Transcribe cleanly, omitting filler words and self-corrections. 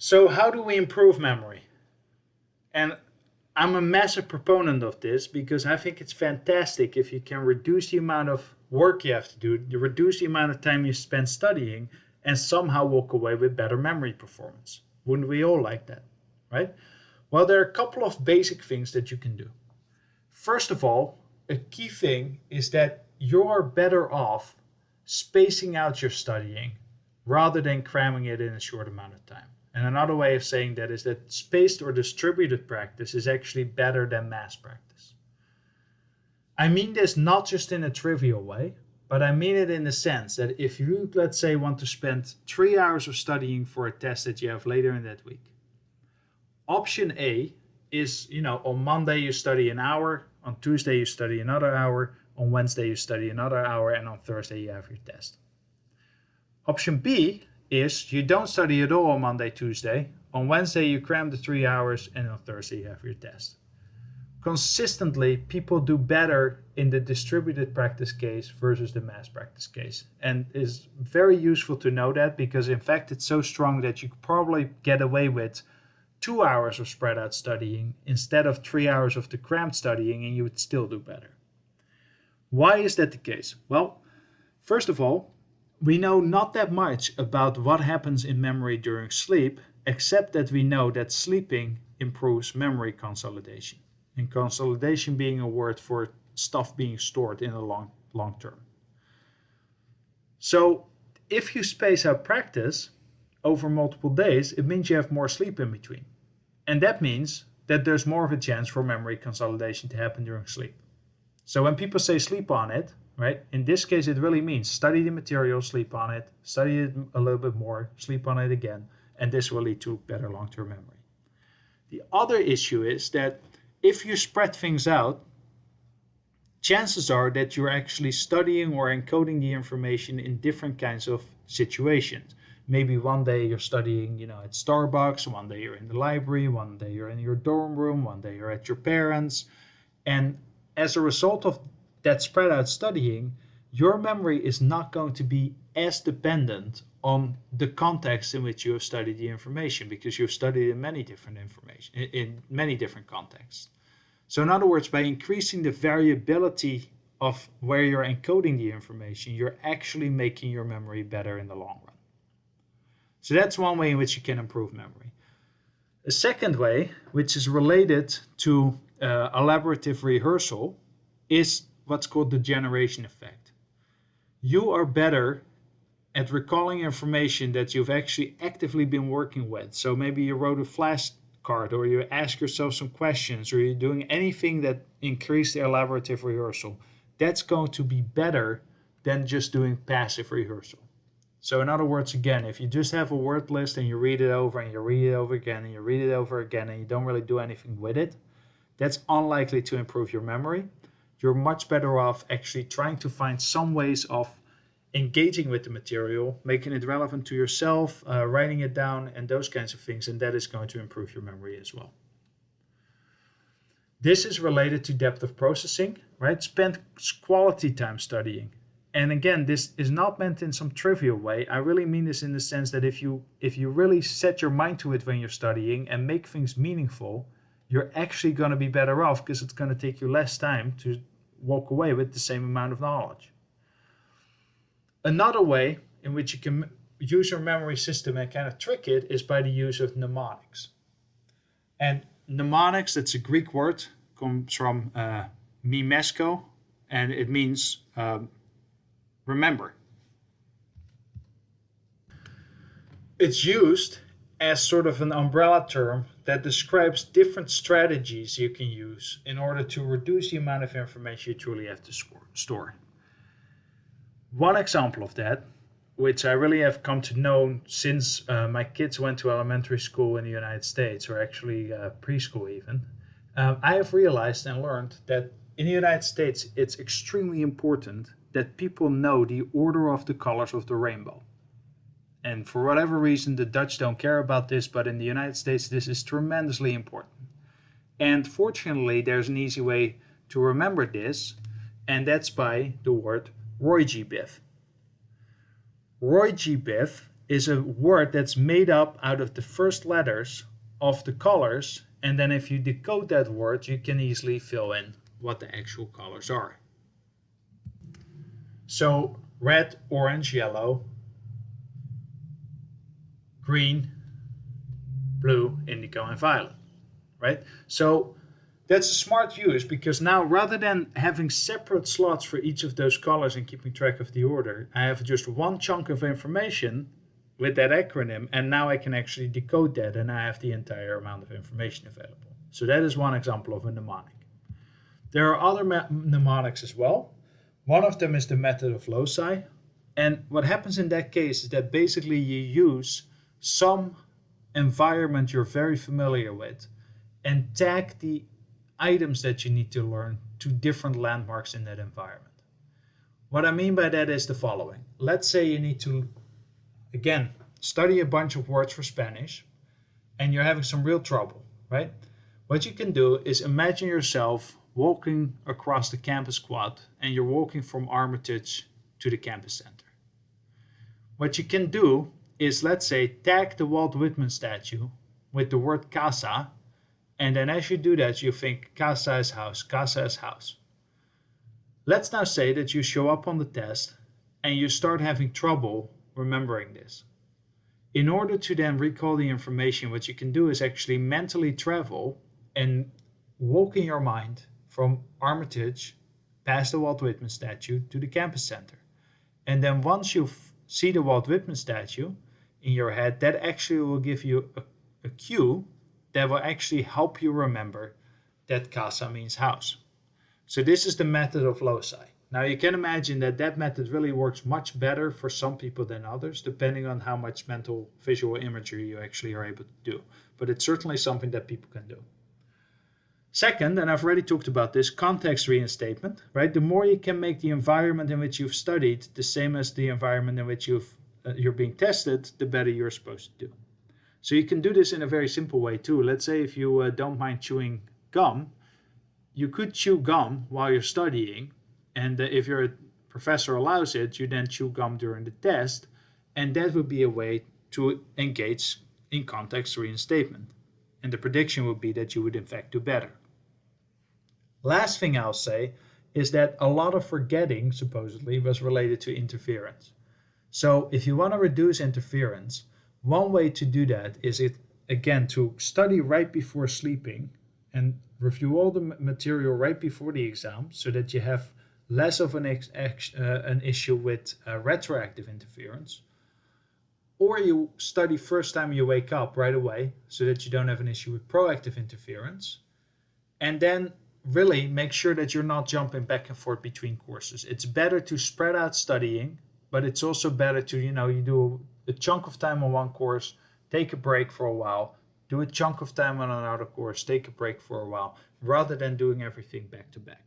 So, how do we improve memory? And I'm a massive proponent of this because I think it's fantastic if you can reduce the amount of work you have to do, you reduce the amount of time you spend studying, and somehow walk away with better memory performance. Wouldn't we all like that, right? Well, there are a couple of basic things that you can do. First of all, a key thing is that you're better off spacing out your studying rather than cramming it in a short amount of time. And another way of saying that is that spaced or distributed practice is actually better than mass practice. I mean this not just in a trivial way, but I mean it in the sense that if you, let's say, want to spend 3 hours of studying for a test that you have later in that week, option A is, on Monday you study an hour, on Tuesday you study another hour, on Wednesday you study another hour, and on Thursday you have your test. Option B is you don't study at all on Monday, Tuesday. On Wednesday, you cram the 3 hours, and on Thursday, you have your test. Consistently, people do better in the distributed practice case versus the mass practice case. And it's very useful to know that because, in fact, it's so strong that you could probably get away with 2 hours of spread out studying instead of 3 hours of the crammed studying, and you would still do better. Why is that the case? Well, first of all, we know not that much about what happens in memory during sleep, except that we know that sleeping improves memory consolidation. And consolidation being a word for stuff being stored in the long term. So if you space out practice over multiple days, it means you have more sleep in between. And that means that there's more of a chance for memory consolidation to happen during sleep. So when people say sleep on it, right? In this case, it really means study the material, sleep on it, study it a little bit more, sleep on it again, and this will lead to better long-term memory. The other issue is that if you spread things out, chances are that you're actually studying or encoding the information in different kinds of situations. Maybe one day you're studying, at Starbucks, one day you're in the library, one day you're in your dorm room, one day you're at your parents', and as a result of that spread out studying, your memory is not going to be as dependent on the context in which you have studied the information because you've studied in many different contexts. So in other words, by increasing the variability of where you're encoding the information, you're actually making your memory better in the long run. So that's one way in which you can improve memory. A second way, which is related to elaborative rehearsal, is what's called the generation effect. You are better at recalling information that you've actually actively been working with. So maybe you wrote a flashcard, or you ask yourself some questions, or you're doing anything that increased the elaborative rehearsal. That's going to be better than just doing passive rehearsal. So in other words, again, if you just have a word list and you read it over and you read it over again and you read it over again and you don't really do anything with it, that's unlikely to improve your memory. You're much better off actually trying to find some ways of engaging with the material, making it relevant to yourself, writing it down, and those kinds of things, and that is going to improve your memory as well. This is related to depth of processing, right? Spend quality time studying. And again, this is not meant in some trivial way. I really mean this in the sense that if you really set your mind to it when you're studying and make things meaningful, you're actually going to be better off because it's going to take you less time to walk away with the same amount of knowledge. Another way in which you can use your memory system and kind of trick it is by the use of mnemonics. And mnemonics, that's a Greek word, comes from mimesko, and it means remember. It's used as sort of an umbrella term that describes different strategies you can use in order to reduce the amount of information you truly have to store. One example of that, which I really have come to know since my kids went to elementary school in the United States, or actually preschool even, I have realized and learned that in the United States, it's extremely important that people know the order of the colors of the rainbow. And for whatever reason, the Dutch don't care about this, but in the United States, this is tremendously important. And fortunately, there's an easy way to remember this, and that's by the word Roy G. Biv. Roy G. Biv is a word that's made up out of the first letters of the colors, and then if you decode that word, you can easily fill in what the actual colors are. So red, orange, yellow, green, blue, indigo, and violet, right? So that's a smart use, because now rather than having separate slots for each of those colors and keeping track of the order, I have just one chunk of information with that acronym, and now I can actually decode that, and I have the entire amount of information available. So that is one example of a mnemonic. There are other mnemonics as well. One of them is the method of loci, and what happens in that case is that basically you use some environment you're very familiar with and tag the items that you need to learn to different landmarks in that environment. What I mean by that is the following. Let's say you need to, again, study a bunch of words for Spanish and you're having some real trouble, right? What you can do is imagine yourself walking across the campus quad, and you're walking from Armitage to the campus center. What you can do is, let's say, tag the Walt Whitman statue with the word casa, and then as you do that, you think casa is house, casa is house. Let's now say that you show up on the test and you start having trouble remembering this. In order to then recall the information, what you can do is actually mentally travel and walk in your mind from Armitage past the Walt Whitman statue to the campus center. And then once you see the Walt Whitman statue in your head, that actually will give you a cue that will actually help you remember that casa means house. So this is the method of loci. Now you can imagine that that method really works much better for some people than others, depending on how much mental visual imagery you actually are able to do. But it's certainly something that people can do. Second, and I've already talked about this, context reinstatement, right? The more you can make the environment in which you've studied the same as the environment in which you're being tested, the better you're supposed to do. So you can do this in a very simple way too. Let's say if you don't mind chewing gum, you could chew gum while you're studying, and if your professor allows it, you then chew gum during the test, and that would be a way to engage in context reinstatement. And the prediction would be that you would in fact do better. Last thing I'll say is that a lot of forgetting supposedly was related to interference. So if you want to reduce interference, one way to do that is to study right before sleeping and review all the material right before the exam, so that you have less of an issue with retroactive interference. Or you study first time you wake up right away, so that you don't have an issue with proactive interference. And then really make sure that you're not jumping back and forth between courses. It's better to spread out studying, but it's also better to, you do a chunk of time on one course, take a break for a while, do a chunk of time on another course, take a break for a while, rather than doing everything back to back.